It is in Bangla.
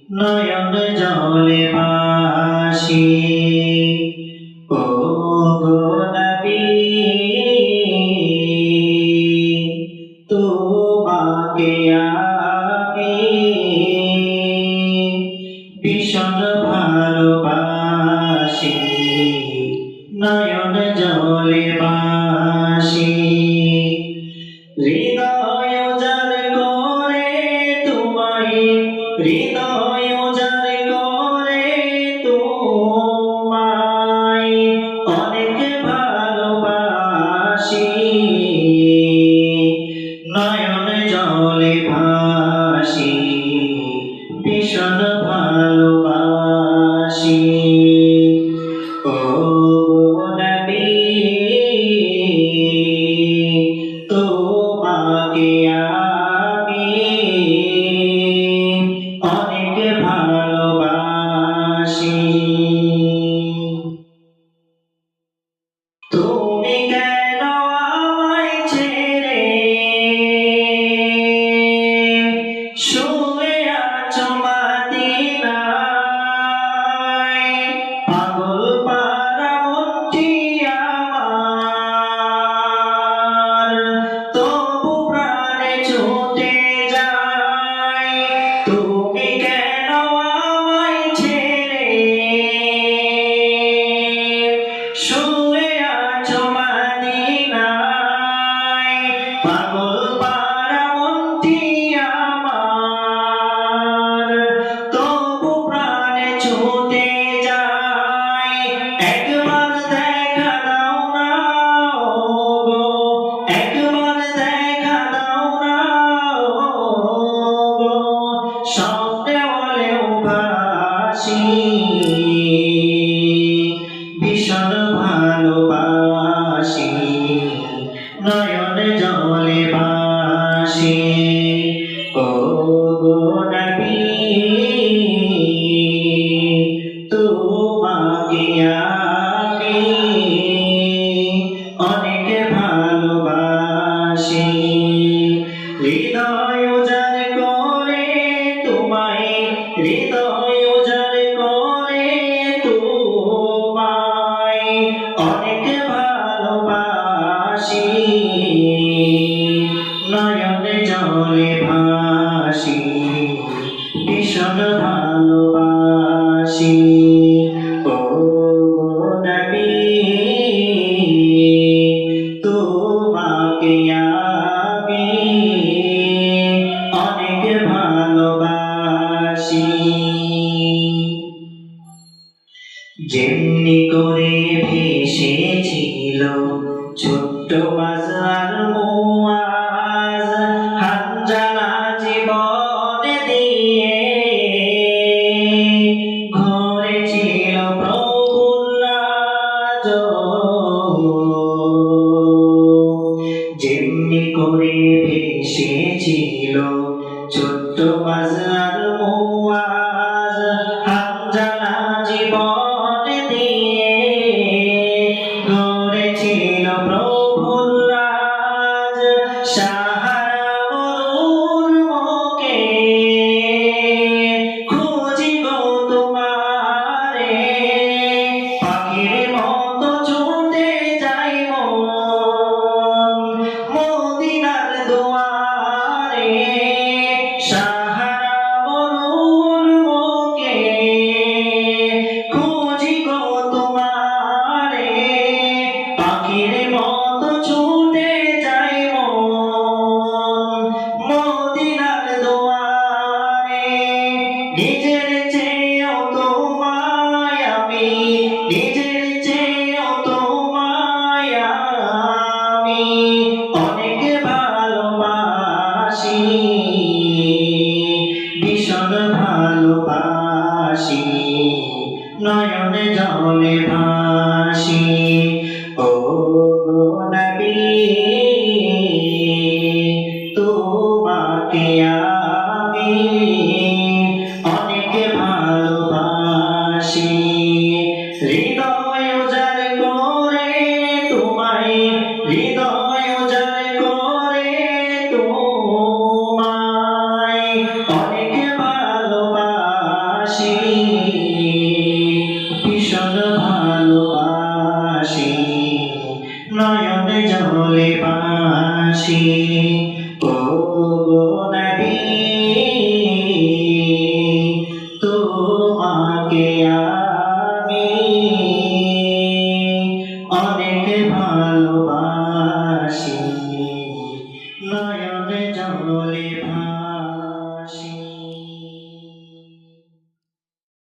নয়ন জলে ভাসি। ও গো নবী, তোমাকে আমি ভীষণ ভালোবাসি। নয়ন জলে ভাসি। হৃদয় উজাড় করে তোমায়, হৃদয় উজাড় করে তোমায় অনেক ভালোবাসি। নয়ন জলে ভাসি, ভীষণ ভালোবাসি। ও নবী, তোমাকে আমি অনেক ভালোবাসি। তুমি কেন আমায় ছেড়ে শুয়ে আছো মদিনায়? পাগল পারা মনটি আমার তবু প্রাণে ছুটে যায়। তুমি কেন আমায় ছেড়ে শুয়ে আছো মদিনায়? পাগল পারা মনটি আমার তবু প্রাণে ছুটে যায়। একবার দেখা দাও না গো, একবার দেখা দাও না গো, স্বপ্নে হলেও ভাসি। ভীষণ ভালোবাসি। নয়ন জলে ভাসি। ও গো নবী, তোমাকে আমি অনেক ভালোবাসি। হৃদয় উজাড় করে তোমায়, হৃদয় উজাড় করে তোমায় অনেক ভালোবাসি। নয়ন জলে ভাসি, ভীষণ ভালোবাসি। ও নবী, তোমাকে আমি অনেক ভালোবাসি। যেমনি করে ভেসেছিল ছোট্ট বাজার মুআজ, হানজালা জীবন দিয়ে ঘরেছিল প্রভুর রাজ। যেমনি করে ভেসেছিল ছোট্ট বাজার মুআজ, হানজালা জীবন দিয়ে গড়েছিল প্রভুর রাজ। সাহারা মরুর মুখে খুঁজি গো তোমারে, পাখির মতো ছুটে যাই মন মদিনার দুয়ারে। সাহারা মরুর মুখে খুঁজি গো তোমারে, পাখির মতো ছুটে যাই মন মদিনার দুয়ারে। নিজের চেয়েও তোমায় আমি, নিজের চেয়েও তোমায় আমি অনেক ভালোবাসি। ভীষণ ভালোবাসি। নয়ন জলে ভাসি। ও গো নবী, তোমাকে আমি অনেক ভালোবাসি। হৃদয় উজাড় করে তোমায়, হৃদয় উজাড় করে তোমায় অনেক ভালোবাসি। জলে বাসি ও গো নবী